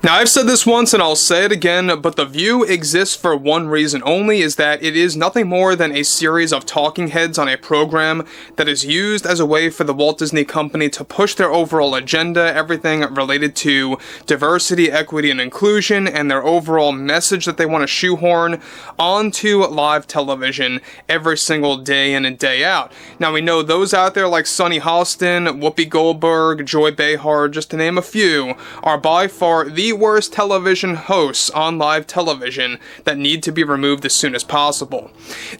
Now, I've said this once and I'll say it again, but The View exists for one reason only, is that it is nothing more than a series of talking heads on a program that is used as a way for the Walt Disney Company to push their overall agenda, everything related to diversity, equity, and inclusion, and their overall message that they want to shoehorn onto live television every single day in and day out. Now, we know those out there like Sunny Hostin, Whoopi Goldberg, Joy Behar, just to name a few, are by far the worst television hosts on live television that need to be removed as soon as possible.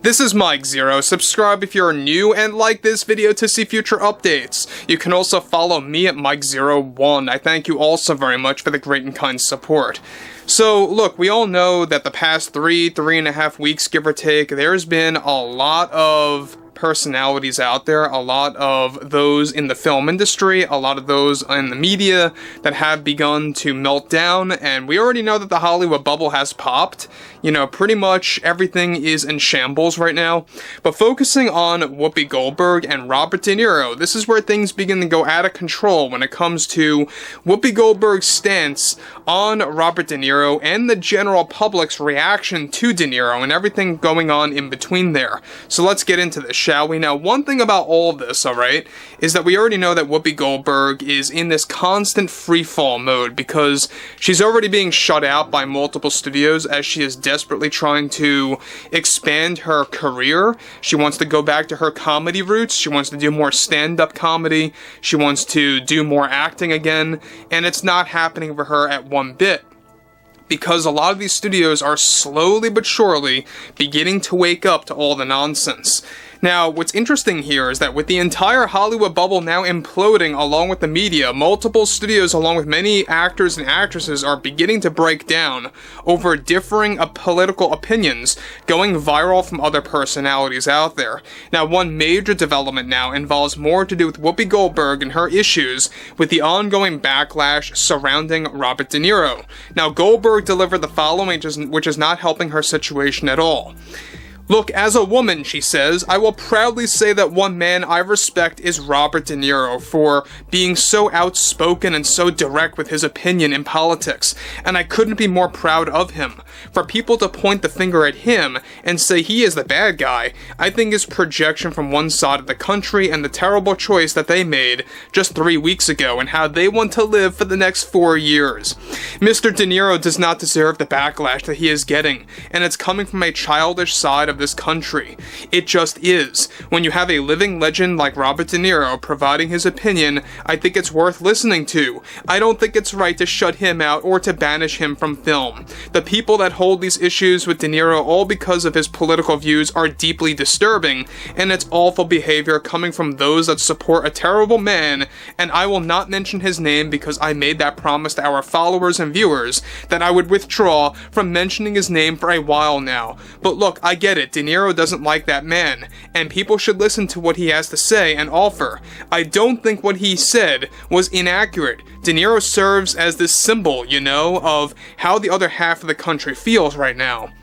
This is Mike Zero. Subscribe if you're new and like this video to see future updates. You can also follow me at Mike01. I thank you all so very much for the great and kind support. So, look, we all know that the past 3.5 weeks, give or take, there's been a lot of personalities out there, a lot of those in the film industry, a lot of those in the media that have begun to melt down, and we already know that the Hollywood bubble has popped. You know, pretty much everything is in shambles right now. But focusing on Whoopi Goldberg and Robert De Niro, this is where things begin to go out of control when it comes to Whoopi Goldberg's stance on Robert De Niro and the general public's reaction to De Niro and everything going on in between there. So let's get into this, shall we? Now, one thing about all of this, alright, is that we already know that Whoopi Goldberg is in this constant free-fall mode because she's already being shut out by multiple studios as she is desperately trying to expand her career. She wants to go back to her comedy roots. She wants to do more stand-up comedy. She wants to do more acting again, and it's not happening for her at one bit, because a lot of these studios are slowly but surely beginning to wake up to all the nonsense. Now, what's interesting here is that with the entire Hollywood bubble now imploding along with the media, multiple studios along with many actors and actresses are beginning to break down over differing political opinions going viral from other personalities out there. Now, one major development now involves more to do with Whoopi Goldberg and her issues with the ongoing backlash surrounding Robert De Niro. Now, Goldberg delivered the following, which is not helping her situation at all. Look, as a woman, she says, I will proudly say that one man I respect is Robert De Niro for being so outspoken and so direct with his opinion in politics, and I couldn't be more proud of him. For people to point the finger at him and say he is the bad guy, I think is projection from one side of the country and the terrible choice that they made just 3 weeks ago and how they want to live for the next 4 years. Mr. De Niro does not deserve the backlash that he is getting, and it's coming from a childish side of this country. It just is. When you have a living legend like Robert De Niro providing his opinion, I think it's worth listening to. I don't think it's right to shut him out or to banish him from film. The people that hold these issues with De Niro all because of his political views are deeply disturbing, and it's awful behavior coming from those that support a terrible man, and I will not mention his name because I made that promise to our followers and viewers that I would withdraw from mentioning his name for a while now. But look, I get it. De Niro doesn't like that man, and people should listen to what he has to say and offer. I don't think what he said was inaccurate. De Niro serves as this symbol, you know, of how the other half of the country feels right now.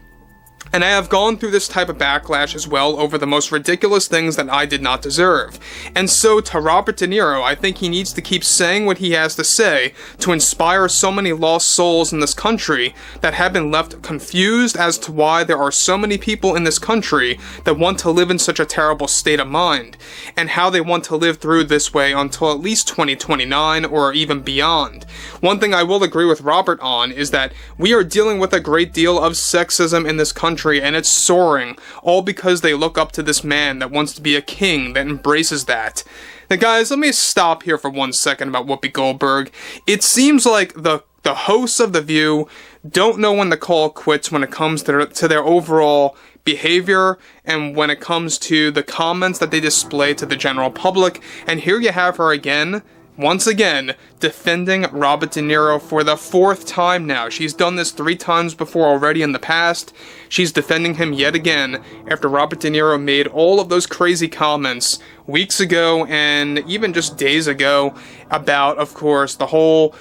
And I have gone through this type of backlash as well over the most ridiculous things that I did not deserve. And so to Robert De Niro, I think he needs to keep saying what he has to say to inspire so many lost souls in this country that have been left confused as to why there are so many people in this country that want to live in such a terrible state of mind, and how they want to live through this way until at least 2029 or even beyond. One thing I will agree with Robert on is that we are dealing with a great deal of sexism in this country, and it's soaring, all because they look up to this man that wants to be a king that embraces that. Now guys, let me stop here for 1 second about Whoopi Goldberg. It seems like the hosts of The View don't know when to call quits when it comes to their overall behavior and when it comes to the comments that they display to the general public, and here you have her again, once again, defending Robert De Niro for the 4th time now. She's done this 3 times before already in the past. She's defending him yet again after Robert De Niro made all of those crazy comments weeks ago and even just days ago about, of course, the whole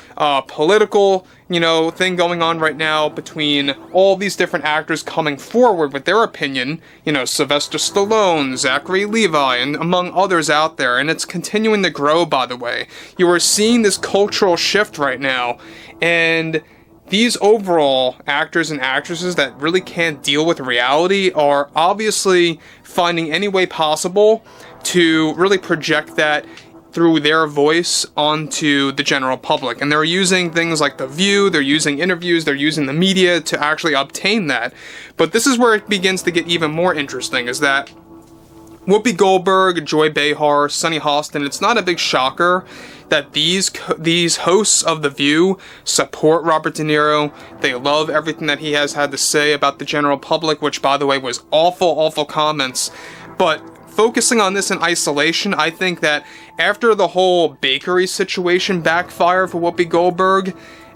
political, thing going on right now between all these different actors coming forward with their opinion, Sylvester Stallone, Zachary Levi, and among others out there, and it's continuing to grow, by the way. You are seeing this cultural shift right now, and these overall actors and actresses that really can't deal with reality are obviously finding any way possible to really project that through their voice onto the general public. And they're using things like The View, they're using interviews, they're using the media to actually obtain that. But this is where it begins to get even more interesting, is that Whoopi Goldberg, Joy Behar, Sunny Hostin, it's not a big shocker that these hosts of The View support Robert De Niro. They love everything that he has had to say about the general public, which, by the way, was awful comments. But focusing on this in isolation, I think that after the whole bakery situation backfired for Whoopi Goldberg,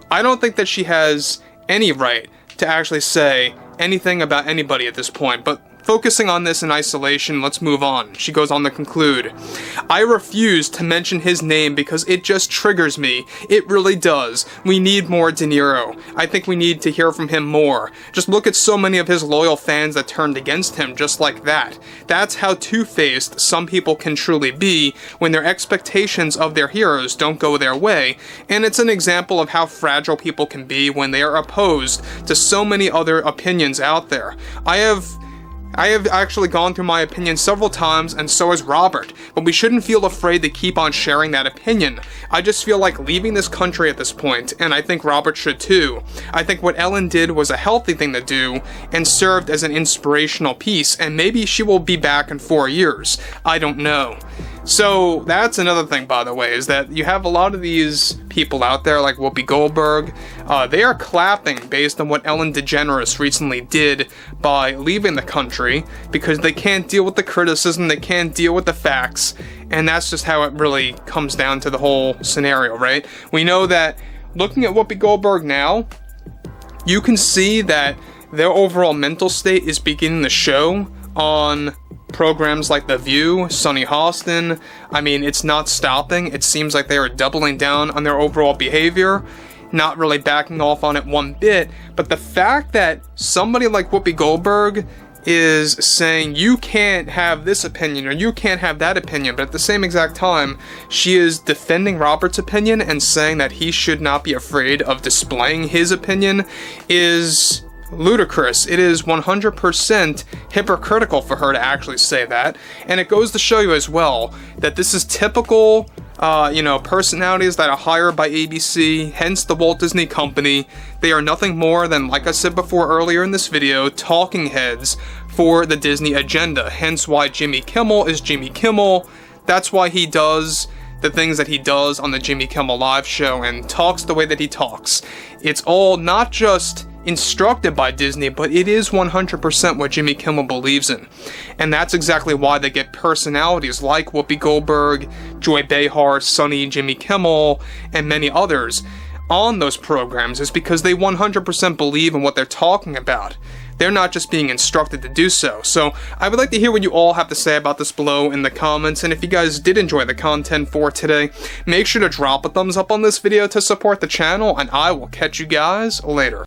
I don't think that she has any right to actually say anything about anybody at this point. But focusing on this in isolation, let's move on. She goes on to conclude, "I refuse to mention his name because it just triggers me. It really does. We need more De Niro. I think we need to hear from him more. Just look at so many of his loyal fans that turned against him just like that. That's how two-faced some people can truly be when their expectations of their heroes don't go their way, and it's an example of how fragile people can be when they are opposed to so many other opinions out there. I have actually gone through my opinion several times, and so has Robert, but we shouldn't feel afraid to keep on sharing that opinion. I just feel like leaving this country at this point, and I think Robert should too. I think what Ellen did was a healthy thing to do, and served as an inspirational piece, and maybe she will be back in 4 years. I don't know." So that's another thing, by the way, is that you have a lot of these people out there like Whoopi Goldberg. They are clapping based on what Ellen DeGeneres recently did by leaving the country because they can't deal with the criticism, they can't deal with the facts, and that's just how it really comes down to the whole scenario, right? We know that looking at Whoopi Goldberg now, you can see that their overall mental state is beginning to show on programs like The View, Sunny Hostin. I mean, it's not stopping. It seems like they are doubling down on their overall behavior, not really backing off on it one bit. But the fact that somebody like Whoopi Goldberg is saying you can't have this opinion or you can't have that opinion, but at the same exact time, she is defending Robert's opinion and saying that he should not be afraid of displaying his opinion is ludicrous. It is 100% hypocritical for her to actually say that, and it goes to show you as well that this is typical, personalities that are hired by ABC, hence the Walt Disney Company. They are nothing more than, like I said before earlier in this video, talking heads for the Disney agenda, hence why Jimmy Kimmel is Jimmy Kimmel. That's why he does the things that he does on the Jimmy Kimmel Live show and talks the way that he talks. It's all not just instructed by Disney, but it is 100% what Jimmy Kimmel believes in. And that's exactly why they get personalities like Whoopi Goldberg, Joy Behar, Sunny, Jimmy Kimmel, and many others on those programs, is because they 100% believe in what they're talking about. They're not just being instructed to do so. So I would like to hear what you all have to say about this below in the comments, and if you guys did enjoy the content for today, make sure to drop a thumbs up on this video to support the channel, and I will catch you guys later.